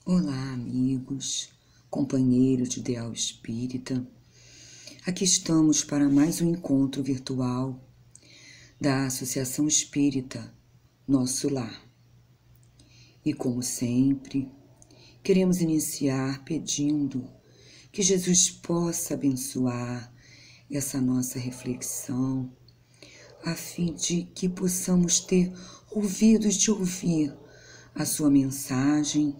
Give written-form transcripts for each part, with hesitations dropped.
Olá, amigos, companheiros de Ideal Espírita. Aqui estamos para mais um encontro virtual da Associação Espírita Nosso Lar. E como sempre, queremos iniciar pedindo que Jesus possa abençoar essa nossa reflexão, a fim de que possamos ter ouvidos de ouvir a sua mensagem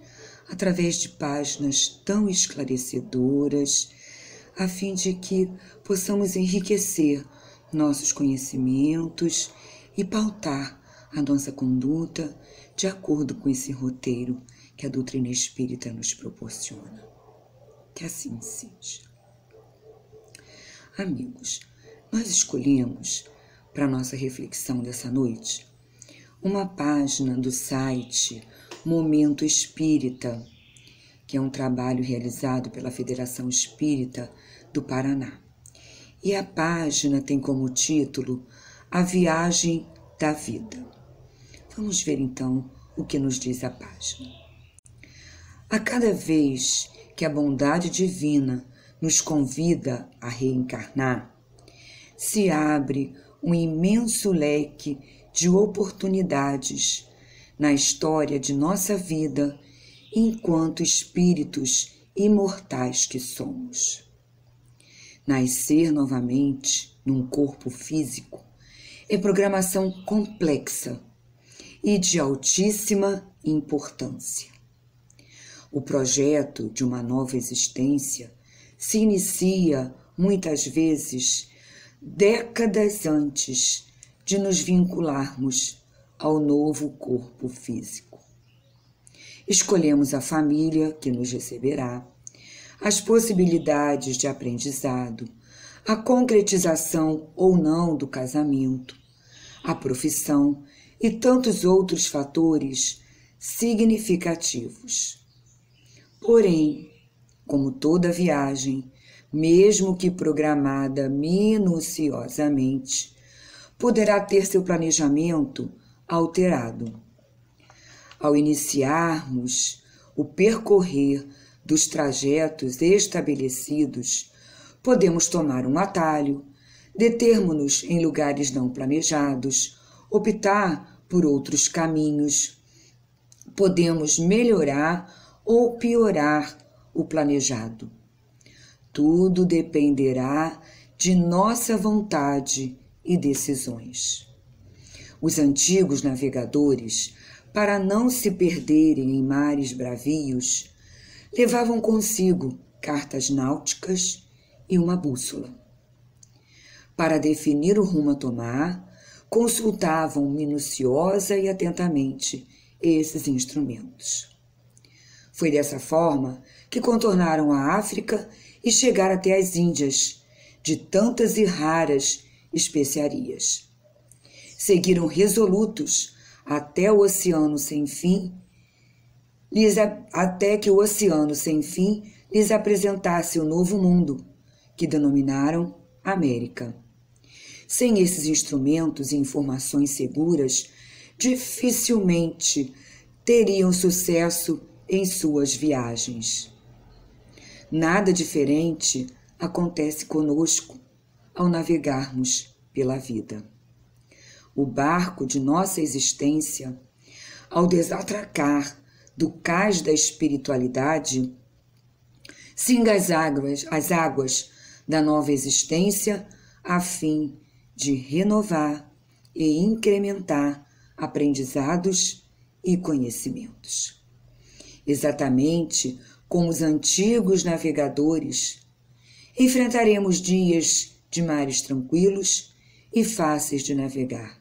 através de páginas tão esclarecedoras, a fim de que possamos enriquecer nossos conhecimentos e pautar a nossa conduta de acordo com esse roteiro que a doutrina espírita nos proporciona. Que assim seja. Amigos, nós escolhemos para a nossa reflexão dessa noite uma página do site Momento Espírita, que é um trabalho realizado pela Federação Espírita do Paraná. E a página tem como título A Viagem da Vida. Vamos ver então o que nos diz a página. A cada vez que a bondade divina nos convida a reencarnar, se abre um imenso leque de oportunidades na história de nossa vida enquanto espíritos imortais que somos. Nascer novamente num corpo físico é programação complexa e de altíssima importância. O projeto de uma nova existência se inicia muitas vezes décadas antes de nos vincularmos ao novo corpo físico. Escolhemos a família que nos receberá, as possibilidades de aprendizado, a concretização ou não do casamento, a profissão e tantos outros fatores significativos. Porém, como toda viagem, mesmo que programada minuciosamente, poderá ter seu planejamento alterado. Ao iniciarmos o percorrer dos trajetos estabelecidos, podemos tomar um atalho, determos-nos em lugares não planejados, optar por outros caminhos. Podemos melhorar ou piorar o planejado. Tudo dependerá de nossa vontade e decisões. Os antigos navegadores, para não se perderem em mares bravios, levavam consigo cartas náuticas e uma bússola. Para definir o rumo a tomar, consultavam minuciosa e atentamente esses instrumentos. Foi dessa forma que contornaram a África e chegaram até as Índias, de tantas e raras especiarias. Seguiram resolutos até o oceano sem fim, até que o oceano sem fim lhes apresentasse o novo mundo, que denominaram América. Sem esses instrumentos e informações seguras, dificilmente teriam sucesso em suas viagens. Nada diferente acontece conosco ao navegarmos pela vida. O barco de nossa existência, ao desatracar do cais da espiritualidade, singa as águas da nova existência a fim de renovar e incrementar aprendizados e conhecimentos. Exatamente como os antigos navegadores, enfrentaremos dias de mares tranquilos e fáceis de navegar.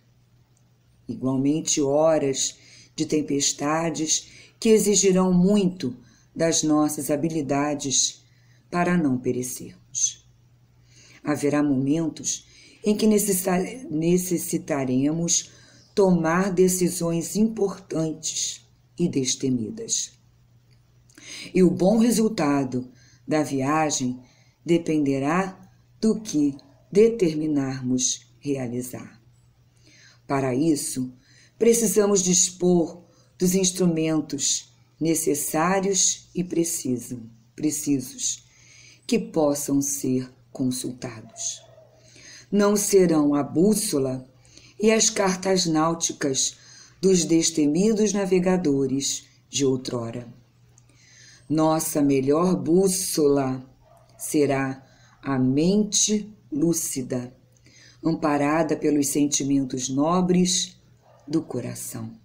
Igualmente, horas de tempestades que exigirão muito das nossas habilidades para não perecermos. Haverá momentos em que necessitaremos tomar decisões importantes e destemidas. E o bom resultado da viagem dependerá do que determinarmos realizar. Para isso, precisamos dispor dos instrumentos necessários e precisos, que possam ser consultados. Não serão a bússola e as cartas náuticas dos destemidos navegadores de outrora. Nossa melhor bússola será a mente lúcida, amparada pelos sentimentos nobres do coração.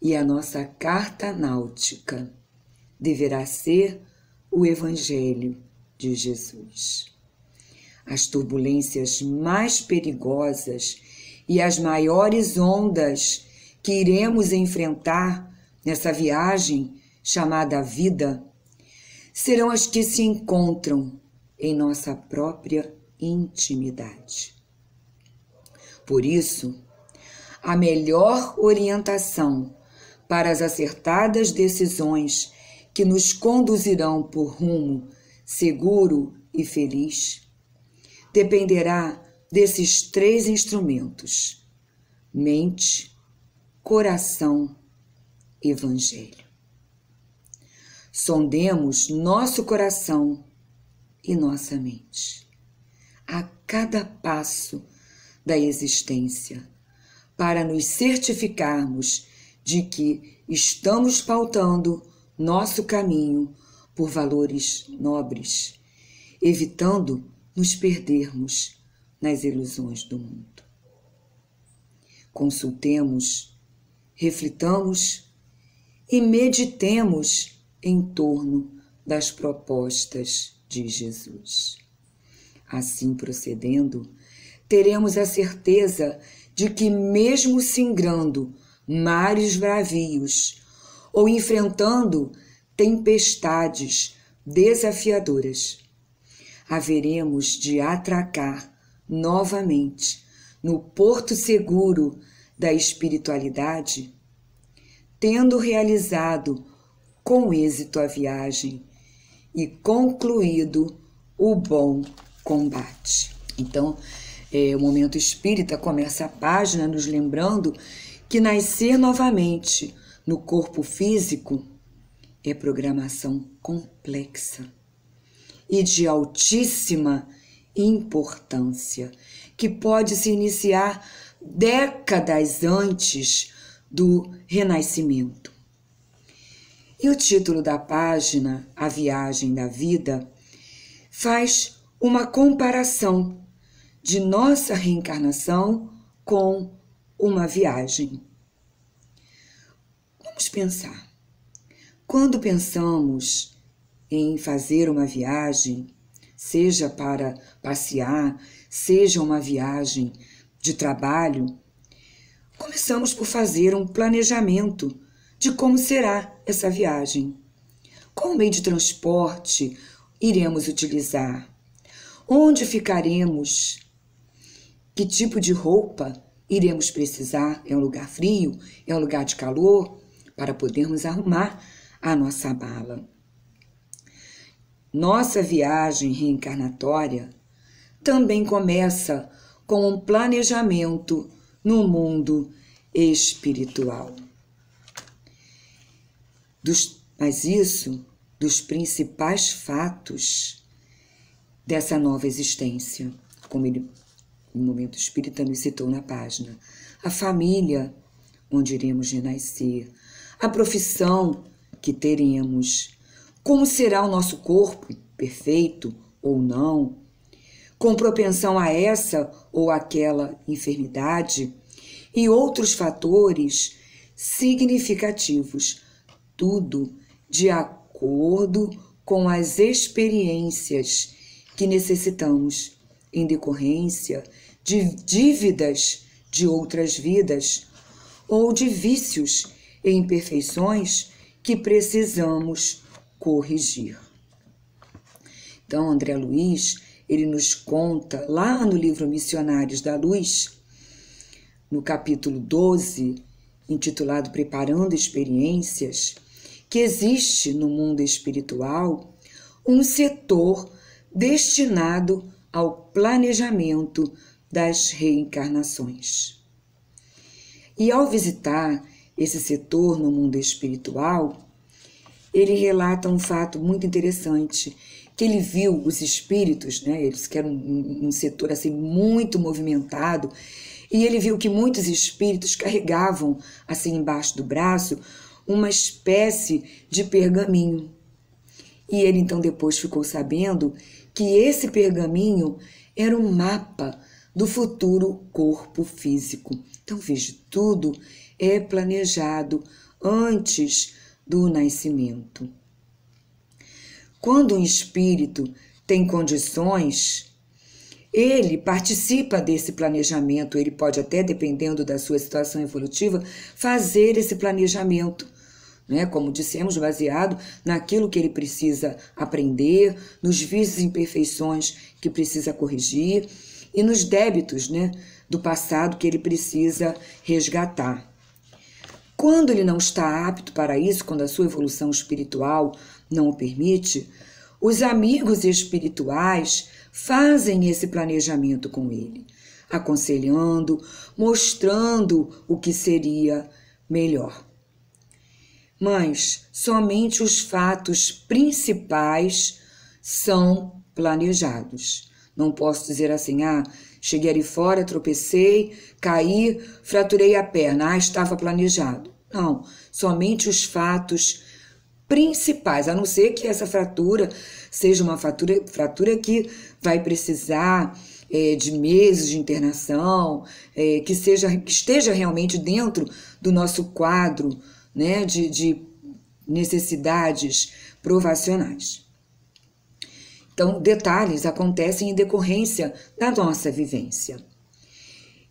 E a nossa carta náutica deverá ser o Evangelho de Jesus. As turbulências mais perigosas e as maiores ondas que iremos enfrentar nessa viagem chamada vida serão as que se encontram em nossa própria intimidade. Por isso, a melhor orientação para as acertadas decisões que nos conduzirão por rumo seguro e feliz dependerá desses 3 instrumentos: mente, coração, evangelho. Sondemos nosso coração e nossa mente a cada passo da existência, para nos certificarmos de que estamos pautando nosso caminho por valores nobres, evitando nos perdermos nas ilusões do mundo. Consultemos, reflitamos e meditemos em torno das propostas de Jesus. Assim procedendo, teremos a certeza de que, mesmo singrando mares bravios ou enfrentando tempestades desafiadoras, haveremos de atracar novamente no porto seguro da espiritualidade, tendo realizado com êxito a viagem e concluído o bom combate. Então, o Momento Espírita começa a página nos lembrando que nascer novamente no corpo físico é programação complexa e de altíssima importância, que pode se iniciar décadas antes do renascimento. E o título da página, A Viagem da Vida, faz uma comparação de nossa reencarnação com uma viagem. Vamos pensar. Quando pensamos em fazer uma viagem, seja para passear, seja uma viagem de trabalho, começamos por fazer um planejamento de como será essa viagem. Qual meio de transporte iremos utilizar? Onde ficaremos? Que tipo de roupa iremos precisar? É um lugar frio? É um lugar de calor? Para podermos arrumar a nossa mala. Nossa viagem reencarnatória também começa com um planejamento no mundo espiritual. Mas isso dos principais fatos dessa nova existência, como ele, no Momento Espírita, nos citou na página. A família, onde iremos renascer, a profissão que teremos, como será o nosso corpo, perfeito ou não, com propensão a essa ou aquela enfermidade, e outros fatores significativos, tudo de acordo com as experiências que necessitamos em decorrência de dívidas de outras vidas ou de vícios e imperfeições que precisamos corrigir. Então, André Luiz, ele nos conta lá no livro Missionários da Luz, no capítulo 12, intitulado Preparando Experiências, que existe no mundo espiritual um setor destinado ao planejamento das reencarnações. E ao visitar esse setor no mundo espiritual, ele relata um fato muito interessante, que ele viu os espíritos, né, eles que eram um setor assim muito movimentado, e ele viu que muitos espíritos carregavam assim embaixo do braço uma espécie de pergaminho. E ele então depois ficou sabendo que esse pergaminho era um mapa do futuro corpo físico. Então veja, tudo é planejado antes do nascimento. Quando um espírito tem condições, ele participa desse planejamento, ele pode até, dependendo da sua situação evolutiva, fazer esse planejamento, né? Como dissemos, baseado naquilo que ele precisa aprender, nos vícios e imperfeições que precisa corrigir e nos débitos, né, do passado que ele precisa resgatar. Quando ele não está apto para isso, quando a sua evolução espiritual não o permite, os amigos espirituais fazem esse planejamento com ele, aconselhando, mostrando o que seria melhor. Mas somente os fatos principais são planejados. Não posso dizer assim, cheguei ali fora, tropecei, caí, fraturei a perna, estava planejado. Não, somente os fatos principais, a não ser que essa fratura seja uma fratura que vai precisar de meses de internação, que esteja realmente dentro do nosso quadro, né, de necessidades provacionais. Então, detalhes acontecem em decorrência da nossa vivência.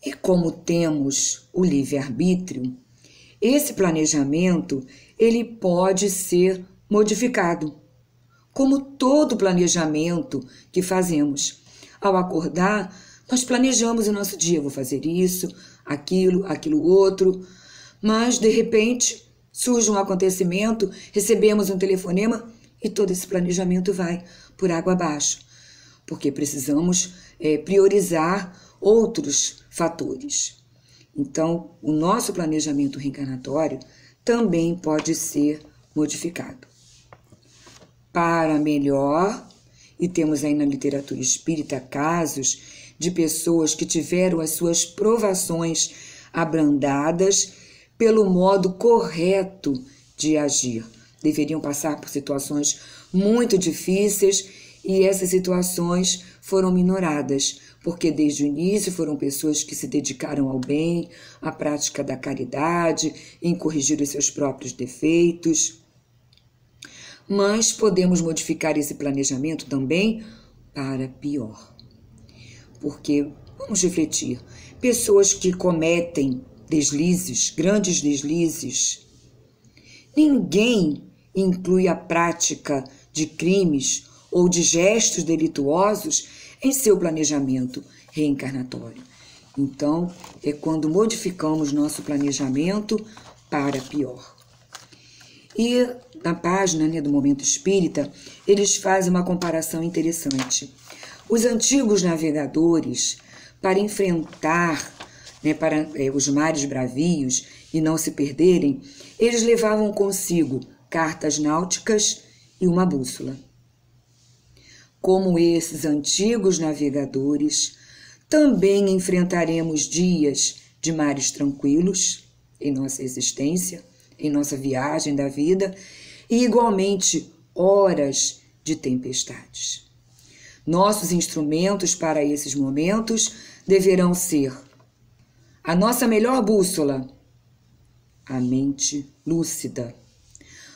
E como temos o livre-arbítrio, esse planejamento ele pode ser modificado, como todo planejamento que fazemos. Ao acordar, nós planejamos o nosso dia, vou fazer isso, aquilo outro, mas de repente surge um acontecimento, recebemos um telefonema e todo esse planejamento vai por água abaixo, porque precisamos priorizar outros fatores. Então, o nosso planejamento reencarnatório também pode ser modificado para melhor, e temos aí na literatura espírita casos de pessoas que tiveram as suas provações abrandadas pelo modo correto de agir. Deveriam passar por situações muito difíceis e essas situações foram minoradas, porque desde o início foram pessoas que se dedicaram ao bem, à prática da caridade, em corrigir os seus próprios defeitos. Mas podemos modificar esse planejamento também para pior. Porque, vamos refletir, pessoas que cometem deslizes, grandes deslizes, ninguém inclui a prática de crimes ou de gestos delituosos em seu planejamento reencarnatório. Então, é quando modificamos nosso planejamento para pior. E na página, né, do Momento Espírita, eles fazem uma comparação interessante. Os antigos navegadores, para enfrentar, né, para os mares bravios e não se perderem, eles levavam consigo cartas náuticas e uma bússola. Como esses antigos navegadores, também enfrentaremos dias de mares tranquilos em nossa existência, em nossa viagem da vida, e igualmente horas de tempestades. Nossos instrumentos para esses momentos deverão ser a nossa melhor bússola, a mente lúcida,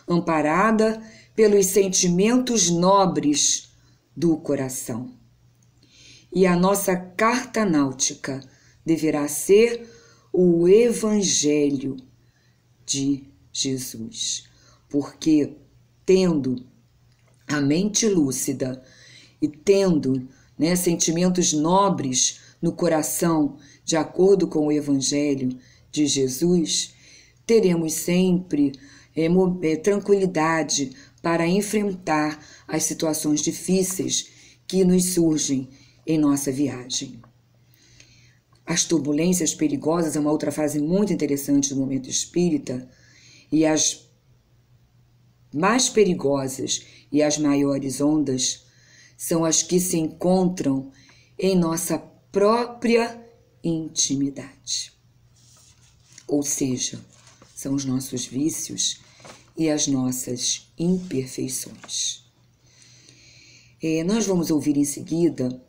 amparada pelos sentimentos nobres do coração. E a nossa carta náutica deverá ser o Evangelho de Jesus, porque tendo a mente lúcida e tendo, né, sentimentos nobres no coração, de acordo com o Evangelho de Jesus, teremos sempre tranquilidade para enfrentar as situações difíceis que nos surgem em nossa viagem. As turbulências perigosas é uma outra fase muito interessante do Momento Espírita, e as mais perigosas e as maiores ondas são as que se encontram em nossa própria intimidade. Ou seja, são os nossos vícios e as nossas imperfeições. Nós vamos ouvir em seguida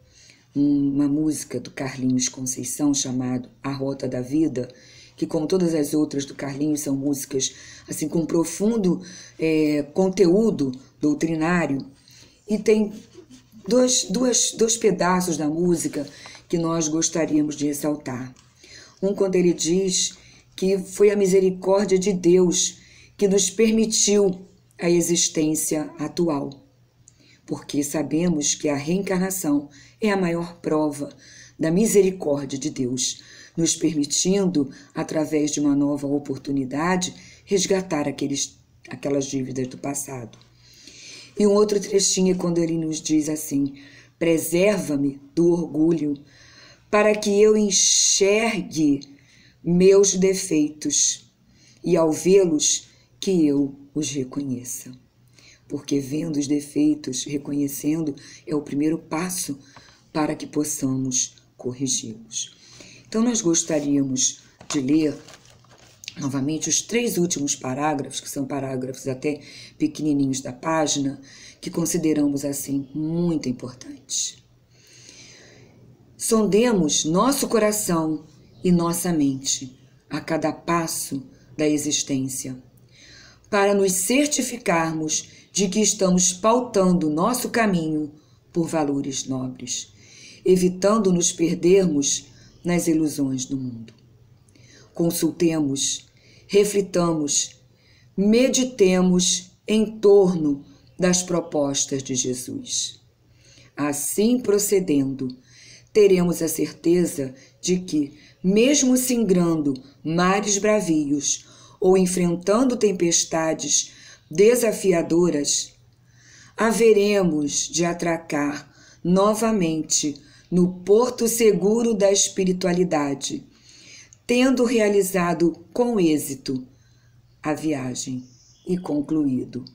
uma música do Carlinhos Conceição chamada A Rota da Vida, que, como todas as outras do Carlinhos, são músicas assim com profundo conteúdo doutrinário, e tem dois pedaços da música que nós gostaríamos de ressaltar. Um, quando ele diz que foi a misericórdia de Deus que nos permitiu a existência atual, porque sabemos que a reencarnação é a maior prova da misericórdia de Deus, nos permitindo, através de uma nova oportunidade, resgatar aquelas dívidas do passado. E um outro trechinho é quando ele nos diz assim: preserva-me do orgulho, para que eu enxergue meus defeitos, e ao vê-los, que eu os reconheça. Porque vendo os defeitos, reconhecendo, é o primeiro passo para que possamos corrigi-los. Então, nós gostaríamos de ler novamente os 3 últimos parágrafos, que são parágrafos até pequenininhos da página, que consideramos assim muito importantes. Sondemos nosso coração e nossa mente a cada passo da existência, para nos certificarmos de que estamos pautando nosso caminho por valores nobres, evitando nos perdermos nas ilusões do mundo. Consultemos, reflitamos, meditemos em torno das propostas de Jesus. Assim procedendo, teremos a certeza de que, mesmo singrando mares bravios ou enfrentando tempestades desafiadoras, haveremos de atracar novamente no porto seguro da espiritualidade, tendo realizado com êxito a viagem e concluído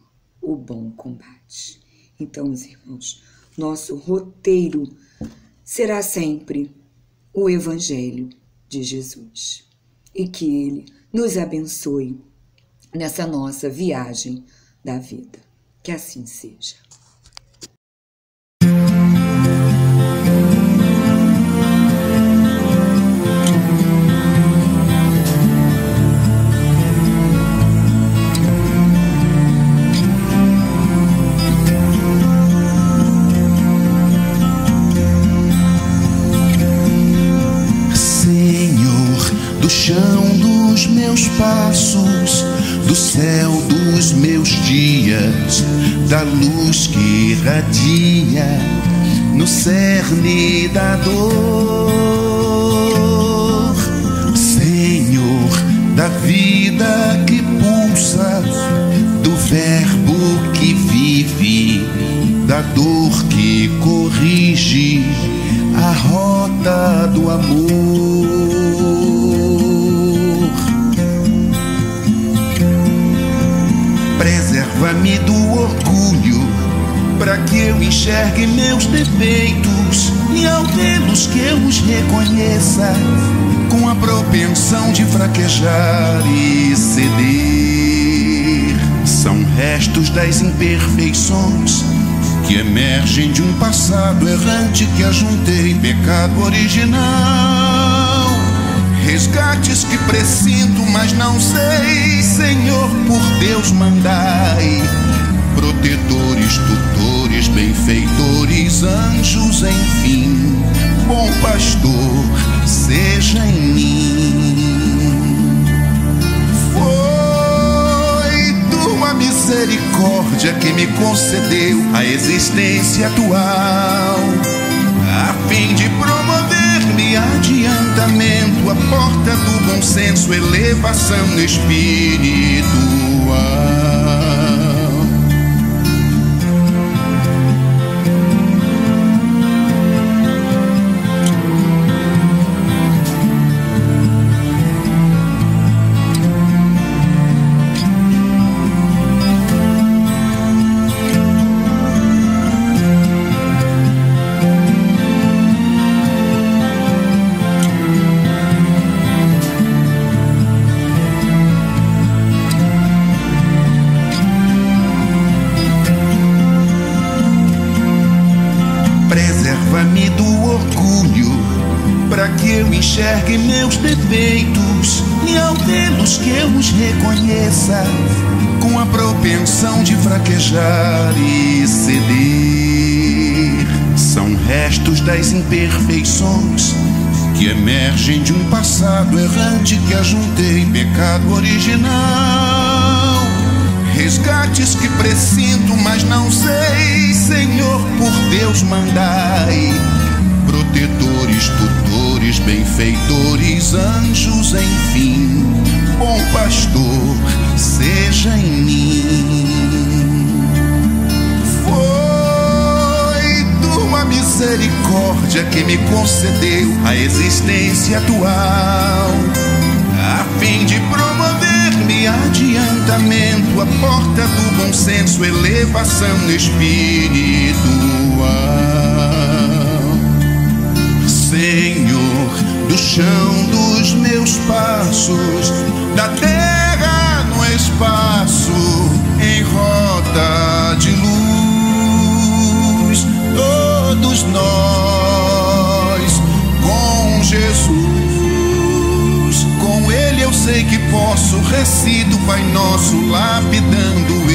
o bom combate. Então, meus irmãos, nosso roteiro será sempre o Evangelho de Jesus, e que Ele nos abençoe nessa nossa viagem da vida. Que assim seja. Do chão dos meus passos, do céu dos meus dias, da luz que irradia no cerne da dor. Senhor da vida que pulsa, do verbo que vive, da dor que corrige a rota do amor. Preserva-me do orgulho, para que eu enxergue meus defeitos, e ao vê-los que eu os reconheça, com a propensão de fraquejar e ceder. São restos das imperfeições que emergem de um passado errante que ajuntei pecado original. Resgates que presinto, mas não sei, Senhor, por Deus mandai. Protetores, tutores, benfeitores, anjos, enfim, bom pastor, seja em mim. Foi tua misericórdia que me concedeu a existência atual, a fim de promover-me adiantamento, a porta do bom senso, elevação espiritual. enxergue meus defeitos e ao vê-los que eu os reconheça, com a propensão de fraquejar e ceder. São restos das imperfeições que emergem de um passado errante que ajuntei pecado original. Resgates que presinto, mas não sei, Senhor, por Deus mandai. Protetores, tutores, benfeitores, anjos, enfim, bom pastor, seja em mim. Foi tua misericórdia que me concedeu a existência atual, a fim de promover-me adiantamento, a porta do bom senso, elevação espiritual. Senhor, do chão dos meus passos, da terra no espaço, em rota de luz, todos nós com Jesus. Com Ele eu sei que posso, recito Pai Nosso, lapidando